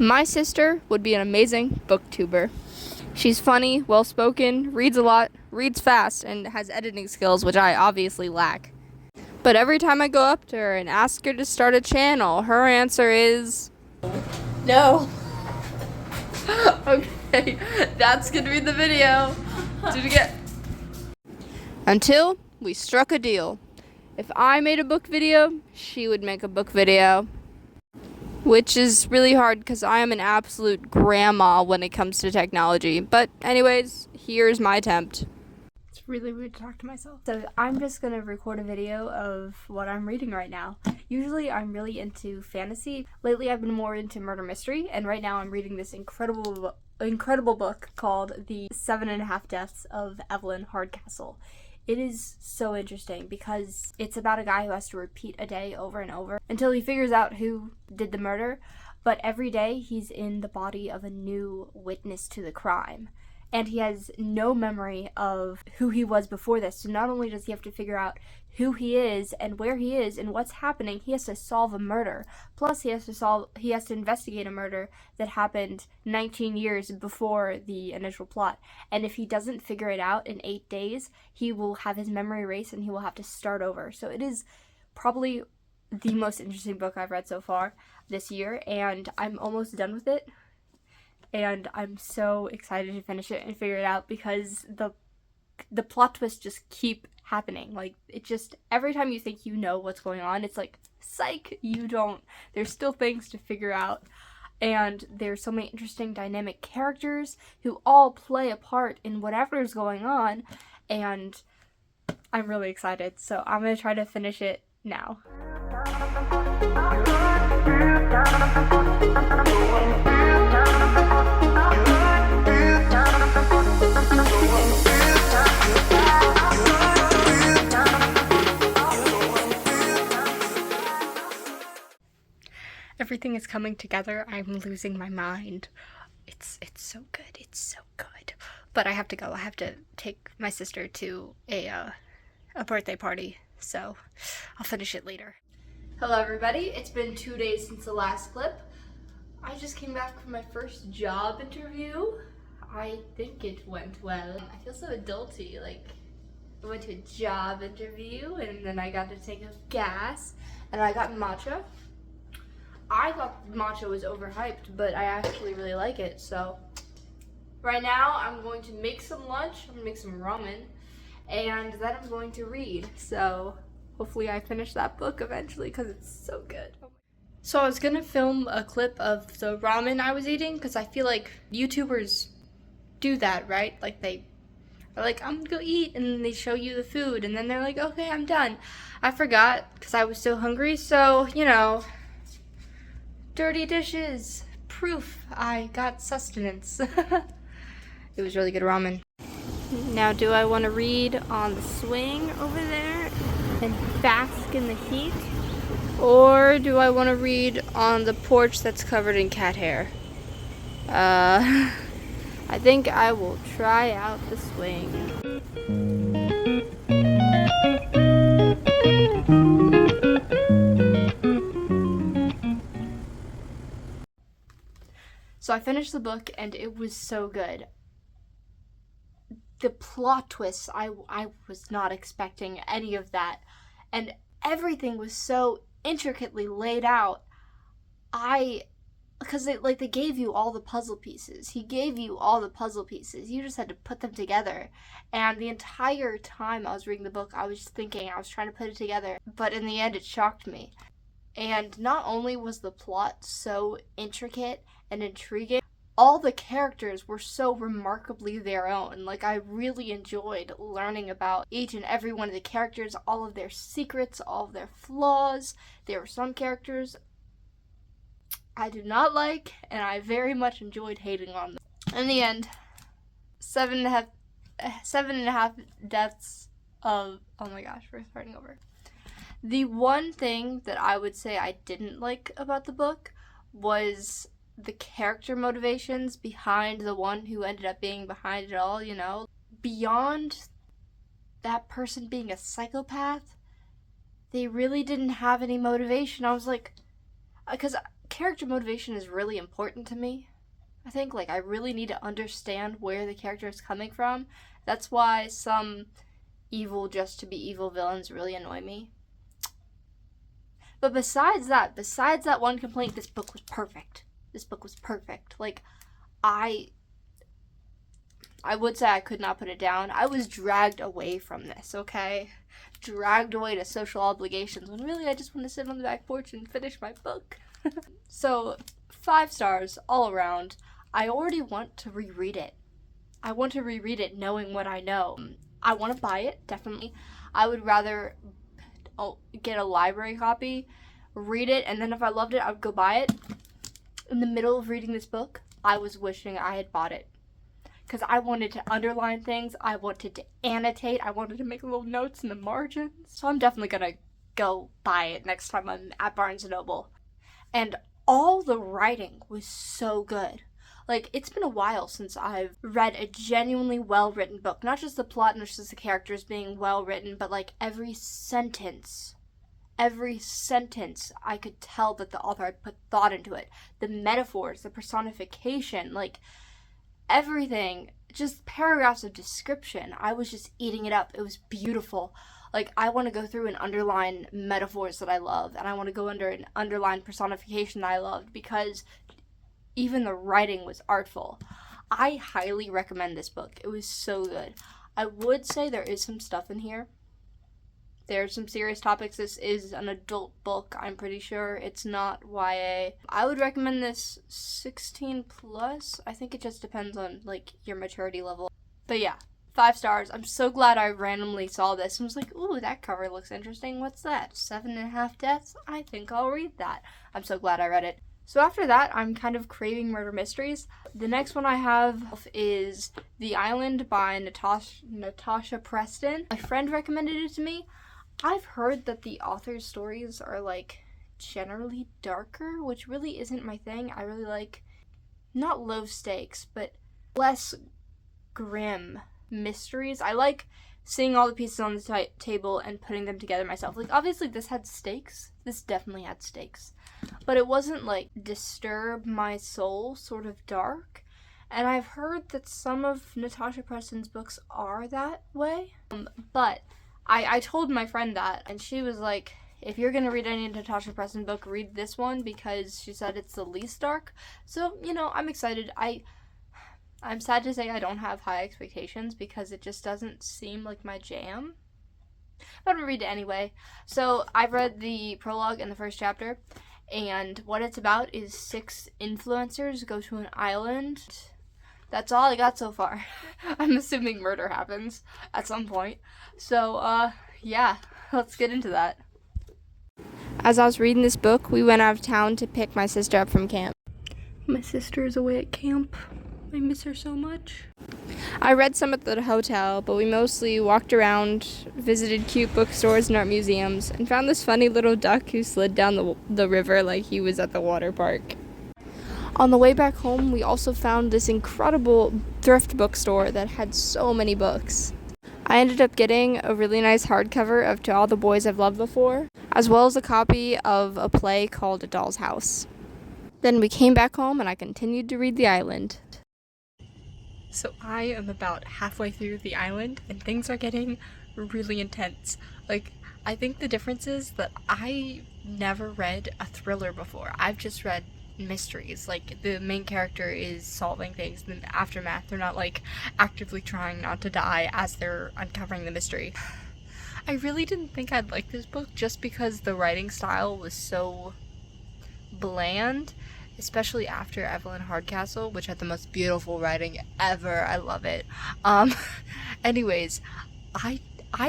My sister would be an amazing booktuber. She's funny, well-spoken, reads a lot, reads fast, and has editing skills, which I obviously lack. But every time I go up to her and ask her to start a channel, her answer is no. Okay, that's gonna be the video. Did you get? Until we struck a deal. If I made a book video, she would make a book video. Which is really hard because I am an absolute grandma when it comes to technology. But anyways, here's my attempt. It's really weird to talk to myself. So I'm just going to record a video of what I'm reading right now. Usually I'm really into fantasy. Lately I've been more into murder mystery, and right now I'm reading this incredible book called The 7.5 Deaths of Evelyn Hardcastle. It is so interesting because it's about a guy who has to repeat a day over and over until he figures out who did the murder, but every day he's in the body of a new witness to the crime. And he has no memory of who he was before this. So not only does he have to figure out who he is and where he is and what's happening, he has to solve a murder. Plus he has to investigate a murder that happened 19 years before the initial plot. And if he doesn't figure it out in 8 days, he will have his memory erased and he will have to start over. So it is probably the most interesting book I've read so far this year, and I'm almost done with it. And I'm so excited to finish it and figure it out because the plot twists just keep happening. Like, it just, every time you think you know what's going on, it's like, psych, you don't. There's still things to figure out. And there's so many interesting dynamic characters who all play a part in whatever is going on. And I'm really excited. So I'm going to try to finish it now. Everything is coming together. I'm losing my mind. It's so good. It's so good. But I have to go. I have to take my sister to a birthday party. So I'll finish it later. Hello everybody. It's been 2 days since the last clip. I just came back from my first job interview. I think it went well. I feel so adulty. Like, I went to a job interview and then I got to take a gas and I got matcha. I thought matcha was overhyped, but I actually really like it. So right now I'm going to make some lunch. I'm gonna make some ramen, and then I'm going to read. So hopefully I finish that book eventually because it's so good. So I was gonna film a clip of the ramen I was eating because I feel like YouTubers do that, right? Like they are like, I'm gonna go eat, and then they show you the food, and then they're like, okay, I'm done. I forgot because I was so hungry, so, you know, dirty dishes, proof I got sustenance. It was really good ramen. Now, do I want to read on the swing over there and bask in the heat? Or do I want to read on the porch that's covered in cat hair? I think I will try out the swing. So I finished the book and it was so good. The plot twists, I was not expecting any of that. And everything was so intricately laid out. Because they gave you all the puzzle pieces. He gave you all the puzzle pieces. You just had to put them together. And the entire time I was reading the book, I was just thinking, I was trying to put it together. But in the end, it shocked me. And not only was the plot so intricate and intriguing, all the characters were so remarkably their own. Like, I really enjoyed learning about each and every one of the characters, all of their secrets, all of their flaws. There were some characters I did not like, and I very much enjoyed hating on them. In the end, 7.5 deaths of, oh my gosh, we're starting over. The one thing that I would say I didn't like about the book was the character motivations behind the one who ended up being behind it all, you know. Beyond that person being a psychopath, they really didn't have any motivation. I was like, because character motivation is really important to me. I think, like, I really need to understand where the character is coming from. That's why some evil just to be evil villains really annoy me. But besides that one complaint, this book was perfect. This book was perfect. Like, I would say I could not put it down. I was dragged away from this, okay? Dragged away to social obligations when really I just want to sit on the back porch and finish my book. So, 5 stars all around. I already want to reread it. I want to reread it knowing what I know. I want to buy it, definitely. I would rather get a library copy, read it, and then if I loved it, I would go buy it. In the middle of reading this book, I was wishing I had bought it. Because I wanted to underline things, I wanted to annotate, I wanted to make little notes in the margins. So I'm definitely going to go buy it next time I'm at Barnes & Noble. And all the writing was so good. Like, it's been a while since I've read a genuinely well-written book. Not just the plot and just the characters being well-written, but, like, every sentence, I could tell that the author had put thought into it. The metaphors, the personification, like, everything, just paragraphs of description. I was just eating it up. It was beautiful. Like, I want to go through and underline metaphors that I love, and I want to go under and underline personification that I loved, because even the writing was artful. I highly recommend this book. It was so good. I would say there is some stuff in here. There's some serious topics. This is an adult book, I'm pretty sure. It's not YA. I would recommend this 16 plus. I think it just depends on, like, your maturity level. But yeah, 5 stars. I'm so glad I randomly saw this and was like, ooh, that cover looks interesting. What's that? 7.5 deaths? I think I'll read that. I'm so glad I read it. So after that, I'm kind of craving murder mysteries. The next one I have is The Island by Natasha Preston. My friend recommended it to me. I've heard that the author's stories are, like, generally darker, which really isn't my thing. I really like, not low stakes, but less grim mysteries. I like seeing all the pieces on the table and putting them together myself. Like, obviously this had stakes. This definitely had stakes. But it wasn't, like, disturb my soul sort of dark. And I've heard that some of Natasha Preston's books are that way. But I told my friend that, and she was like, if you're going to read any Natasha Preston book, read this one, because she said it's the least dark. So, you know, I'm excited. I'm sad to say I don't have high expectations, because it just doesn't seem like my jam. But I'm going to read it anyway. So, I've read the prologue and the first chapter, and what it's about is 6 influencers go to an island. That's all I got so far. I'm assuming murder happens at some point. So, yeah, let's get into that. As I was reading this book, we went out of town to pick my sister up from camp. My sister is away at camp. I miss her so much. I read some at the hotel, but we mostly walked around, visited cute bookstores and art museums, and found this funny little duck who slid down the river like he was at the water park. On the way back home, we also found this incredible thrift bookstore that had so many books. I ended up getting a really nice hardcover of To All the Boys I've Loved Before, as well as a copy of a play called A Doll's House. Then we came back home and I continued to read The Island. So I am about halfway through The Island and things are getting really intense. Like, I think the difference is that I never read a thriller before. I've just read mysteries. Like, the main character is solving things in the aftermath. They're not, like, actively trying not to die as they're uncovering the mystery. I really didn't think I'd like this book just because the writing style was so bland, especially after Evelyn Hardcastle, which had the most beautiful writing ever. I love it. Anyways, I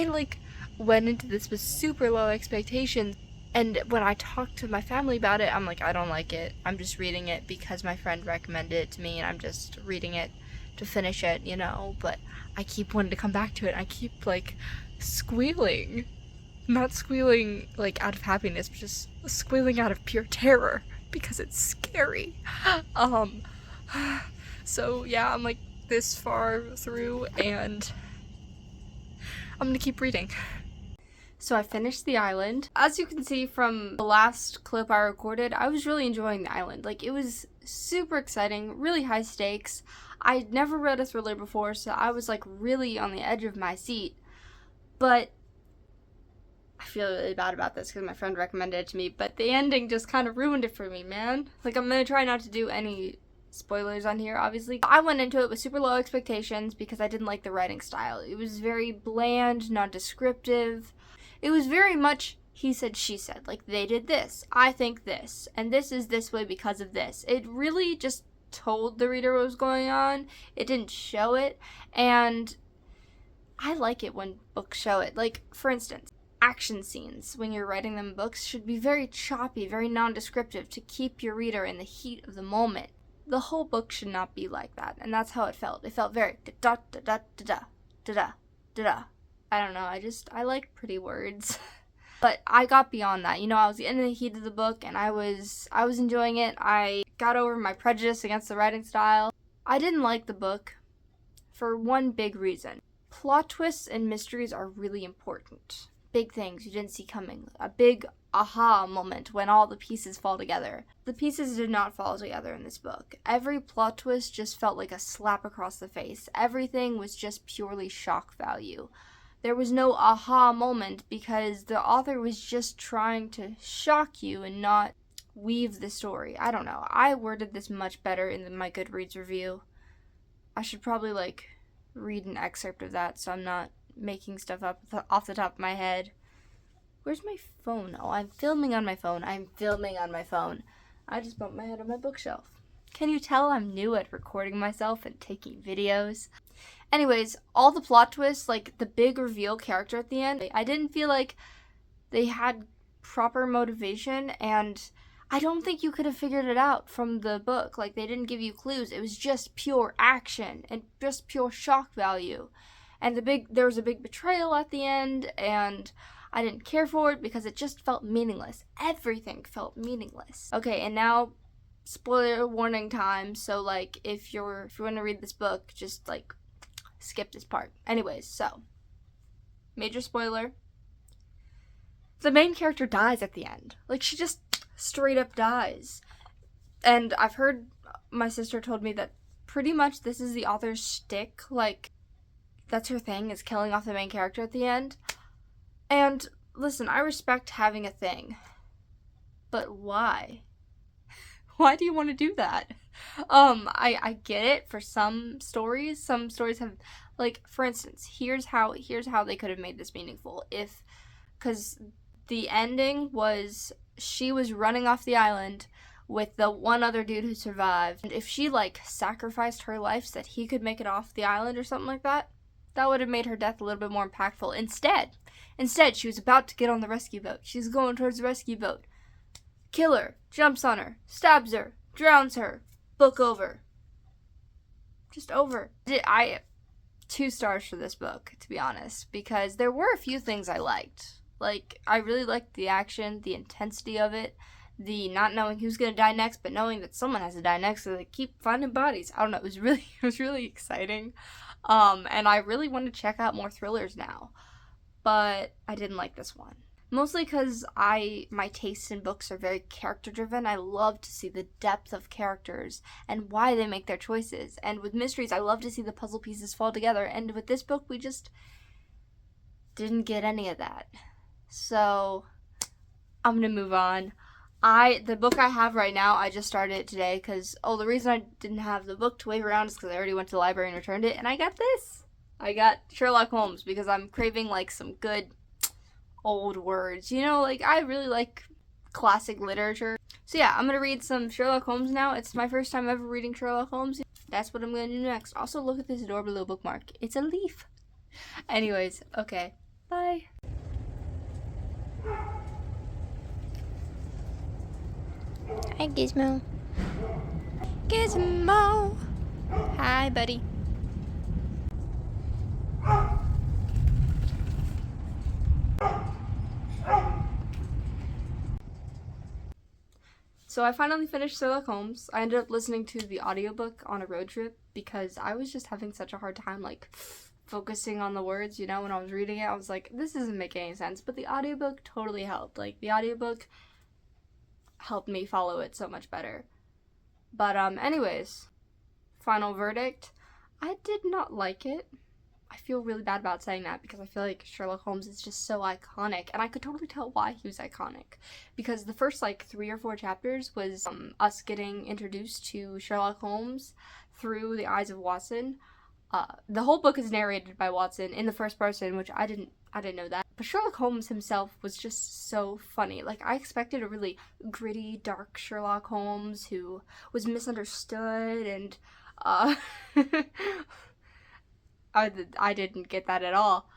like went into this with super low expectations, and when I talked to my family about it, I'm like, I don't like it. I'm just reading it because my friend recommended it to me, and I'm just reading it to finish it, you know, but I keep wanting to come back to it. I keep, like, squealing. Not squealing, like, out of happiness, but just squealing out of pure terror, because it's scary. So, yeah, I'm, like, this far through, and I'm gonna keep reading. So I finished The Island. As you can see from the last clip I recorded, I was really enjoying The Island. Like, it was super exciting, really high stakes. I'd never read a thriller before, so I was like really on the edge of my seat. But I feel really bad about this because my friend recommended it to me, but the ending just kind of ruined it for me, man. Like, I'm gonna try not to do any spoilers on here, obviously. I went into it with super low expectations because I didn't like the writing style. It was very bland, non-descriptive. It was very much he said, she said. Like, they did this, I think this, and this is this way because of this. It really just told the reader what was going on. It didn't show it, and I like it when books show it. Like, for instance, action scenes, when you're writing them in books, should be very choppy, very non-descriptive to keep your reader in the heat of the moment. The whole book should not be like that, and that's how it felt. It felt very da-da-da-da-da-da-da-da. I don't know, I like pretty words. But I got beyond that. You know, I was in the heat of the book, and I was enjoying it. I got over my prejudice against the writing style. I didn't like the book for one big reason. Plot twists and mysteries are really important. Big things you didn't see coming. A big aha moment when all the pieces fall together. The pieces did not fall together in this book. Every plot twist just felt like a slap across the face. Everything was just purely shock value. There was no aha moment because the author was just trying to shock you and not weave the story. I don't know. I worded this much better in my Goodreads review. I should probably, read an excerpt of that so I'm not making stuff up off the top of my head. Where's my phone? Oh, I'm filming on my phone. I just bumped my head on my bookshelf. Can you tell I'm new at recording myself and taking videos? Anyways, all the plot twists, like the big reveal character at the end, I didn't feel like they had proper motivation, and I don't think you could have figured it out from the book. Like, they didn't give you clues. It was just pure action and just pure shock value. And there was a big betrayal at the end, and I didn't care for it because it just felt meaningless. Everything felt meaningless. Okay, and now spoiler warning time. So if you want to read this book, just skip this part. Anyways, so major spoiler. The main character dies at the end. She just straight up dies. And I've heard, my sister told me that pretty much this is the author's shtick. That's her thing, is killing off the main character at the end. And listen, I respect having a thing. But why? Why do you want to do that? I get it for some stories. Some stories have, for instance, here's how they could have made this meaningful. Because the ending was she was running off the island with the one other dude who survived. And if she, sacrificed her life so that he could make it off the island or something like that, that would have made her death a little bit more impactful. Instead, she was about to get on the rescue boat. She's going towards the rescue boat. Killer jumps on her, stabs her, drowns her. Book over. Just over. I 2 stars for this book, to be honest, because there were a few things I liked. I really liked the action, the intensity of it, the not knowing who's gonna die next, but knowing that someone has to die next, so they keep finding bodies. I don't know. It was really exciting. And I really want to check out more thrillers now, but I didn't like this one. Mostly because my tastes in books are very character driven. I love to see the depth of characters and why they make their choices. And with mysteries, I love to see the puzzle pieces fall together. And with this book, we just didn't get any of that. So I'm gonna move on. The book I have right now, I just started it today because, the reason I didn't have the book to wave around is because I already went to the library and returned it, and I got this. I got Sherlock Holmes because I'm craving, some good old words. I really like classic literature. So yeah, I'm gonna read some Sherlock Holmes now. It's my first time ever reading Sherlock Holmes. That's what I'm gonna do next. Also, look at this adorable little bookmark. It's a leaf. Anyways, okay. Bye. Hi, Gizmo. Gizmo! Hi, buddy. So I finally finished Sherlock Holmes. I ended up listening to the audiobook on a road trip because I was just having such a hard time, focusing on the words, you know, when I was reading it. I was like, this doesn't make any sense. But the audiobook totally helped. Like, the audiobook helped me follow it so much better. But, anyways, final verdict. I did not like it. I feel really bad about saying that because I feel like Sherlock Holmes is just so iconic, and I could totally tell why he was iconic. Because the first, like, 3 or 4 chapters was us getting introduced to Sherlock Holmes through the eyes of Watson. The whole book is narrated by Watson in the first person, which I didn't know that. But Sherlock Holmes himself was just so funny. Like, I expected a really gritty, dark Sherlock Holmes who was misunderstood, and I didn't get that at all.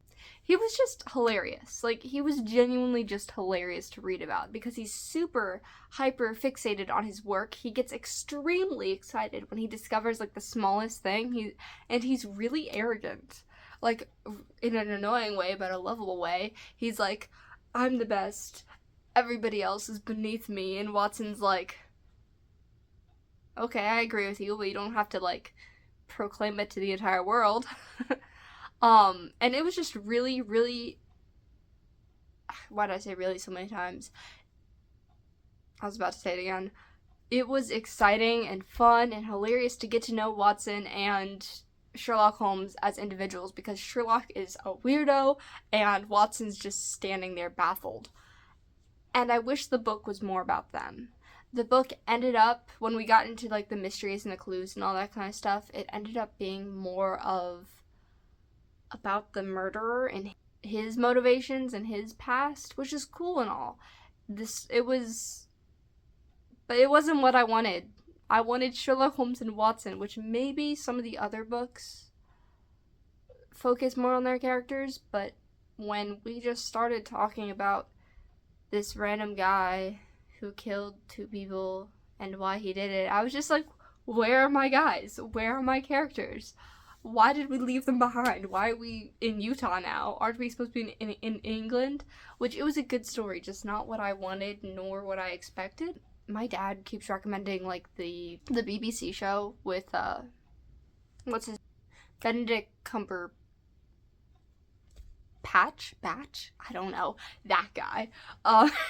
He was just hilarious. Like, he was genuinely just hilarious to read about because he's super hyper fixated on his work. He gets extremely excited when he discovers, like, the smallest thing. He's really arrogant. Like, in an annoying way, but a lovable way. He's like, I'm the best. Everybody else is beneath me. And Watson's like, okay, I agree with you, but you don't have to, like, proclaim it to the entire world. And it was just really, really, why did I say really so many times? I was about to say it again. It was exciting and fun and hilarious to get to know Watson and Sherlock Holmes as individuals, because Sherlock is a weirdo and Watson's just standing there baffled. And I wish the book was more about them. The book ended up, when we got into, like, the mysteries and the clues and all that kind of stuff, it ended up being more of about the murderer and his motivations and his past, which is cool and all. But it wasn't what I wanted. I wanted Sherlock Holmes and Watson, which maybe some of the other books focus more on their characters, but when we just started talking about this random guy who killed 2 people and why he did it, I was just like, where are my guys? Where are my characters? Why did we leave them behind? Why are we in Utah now? Aren't we supposed to be in England? Which, it was a good story, just not what I wanted nor what I expected. My dad keeps recommending, like, the BBC show with, Benedict Cumberbatch? Batch? I don't know. That guy.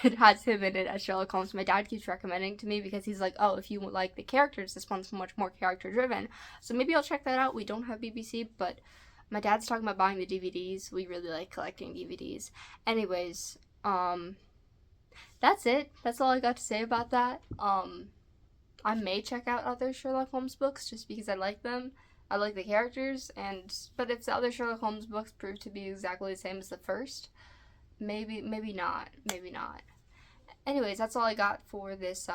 It has him in it as Sherlock Holmes. My dad keeps recommending to me because he's like, oh, if you like the characters, this one's much more character driven. So maybe I'll check that out. We don't have BBC, but my dad's talking about buying the DVDs. We really like collecting DVDs. Anyways, that's it. That's all I got to say about that. I may check out other Sherlock Holmes books just because I like them. I like the characters, but if the other Sherlock Holmes books prove to be exactly the same as the first, maybe not. Anyways, that's all I got for this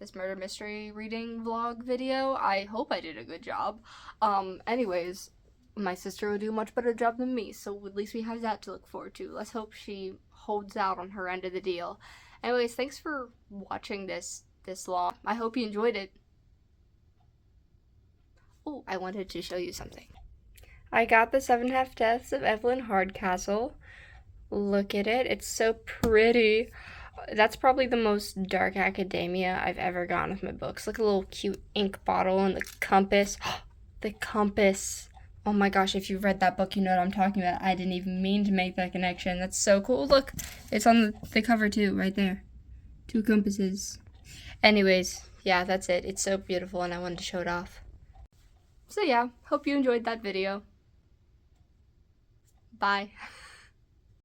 this murder mystery reading vlog video. I hope I did a good job. Anyways, my sister will do a much better job than me, so at least we have that to look forward to. Let's hope she holds out on her end of the deal. Anyways, thanks for watching this long. I hope you enjoyed it. Oh, I wanted to show you something. I got the 7.5 Deaths of Evelyn Hardcastle. Look at it. It's so pretty. That's probably the most dark academia I've ever gotten with my books. Look at a little cute ink bottle and the compass. The compass. Oh my gosh, if you've read that book, you know what I'm talking about. I didn't even mean to make that connection. That's so cool. Look, it's on the cover too, right there. 2 compasses. Anyways, yeah, that's it. It's so beautiful and I wanted to show it off. So yeah, hope you enjoyed that video. Bye.